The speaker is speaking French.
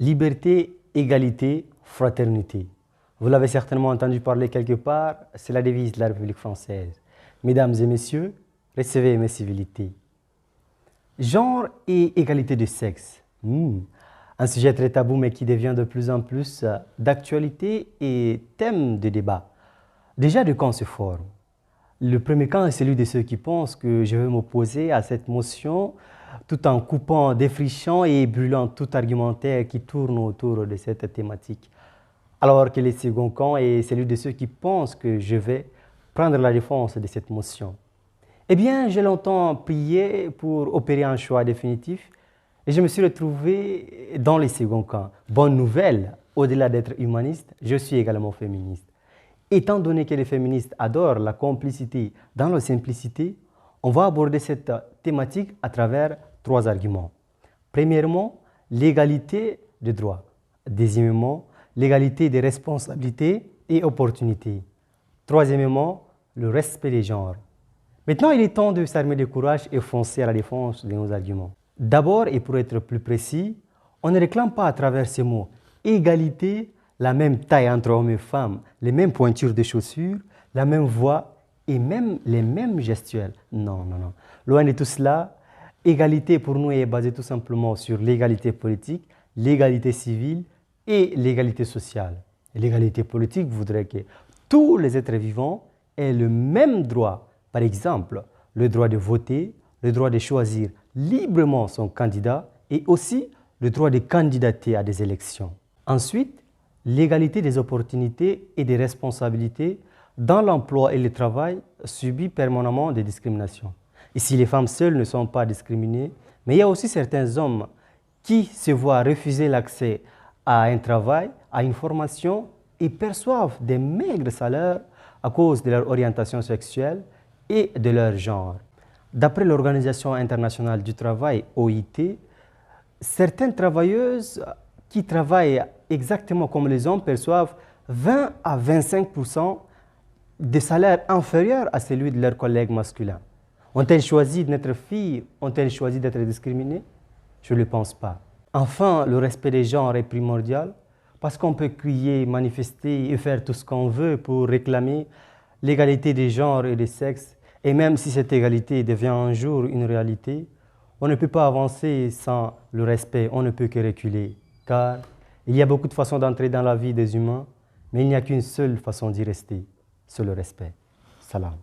Liberté, égalité, fraternité. Vous l'avez certainement entendu parler quelque part, c'est la devise de la République française. Mesdames et messieurs, recevez mes civilités. Genre et égalité de sexe. Un sujet très tabou mais qui devient de plus en plus d'actualité et thème de débat. Déjà, de quand se forme? Le premier camp est celui de ceux qui pensent que je vais m'opposer à cette motion tout en coupant, défrichant et brûlant tout argumentaire qui tourne autour de cette thématique. Alors que le second camp est celui de ceux qui pensent que je vais prendre la défense de cette motion. Eh bien, j'ai longtemps prié pour opérer un choix définitif et je me suis retrouvé dans le second camp. Bonne nouvelle, au-delà d'être humaniste, je suis également féministe. Étant donné que les féministes adorent la complicité dans la simplicité, on va aborder cette thématique à travers 3 arguments. Premièrement, l'égalité des droits. Deuxièmement, l'égalité des responsabilités et opportunités. Troisièmement, le respect des genres. Maintenant, il est temps de s'armer de courage et foncer à la défense de nos arguments. D'abord, et pour être plus précis, on ne réclame pas à travers ces mots égalité, la même taille entre hommes et femmes, les mêmes pointures de chaussures, la même voix et même les mêmes gestuels. Non, non, non. Loin de tout cela, égalité pour nous est basée tout simplement sur l'égalité politique, l'égalité civile et l'égalité sociale. L'égalité politique voudrait que tous les êtres vivants aient le même droit. Par exemple, le droit de voter, le droit de choisir librement son candidat et aussi le droit de candidater à des élections. Ensuite, l'égalité des opportunités et des responsabilités dans l'emploi et le travail subit permanemment des discriminations. Ici, les femmes seules ne sont pas discriminées, mais il y a aussi certains hommes qui se voient refuser l'accès à un travail, à une formation et perçoivent des maigres salaires à cause de leur orientation sexuelle et de leur genre. D'après l'Organisation internationale du travail, OIT, certaines travailleuses qui travaillent exactement comme les hommes perçoivent 20 à 25% de salaires inférieurs à celui de leurs collègues masculins. Ont-elles choisi d'être filles? Ont-elles choisi d'être discriminées? Je ne le pense pas. Enfin, le respect des genres est primordial parce qu'on peut crier, manifester et faire tout ce qu'on veut pour réclamer l'égalité des genres et des sexes. Et même si cette égalité devient un jour une réalité, on ne peut pas avancer sans le respect, on ne peut que reculer. Car il y a beaucoup de façons d'entrer dans la vie des humains, mais il n'y a qu'une seule façon d'y rester, c'est le respect. Salam.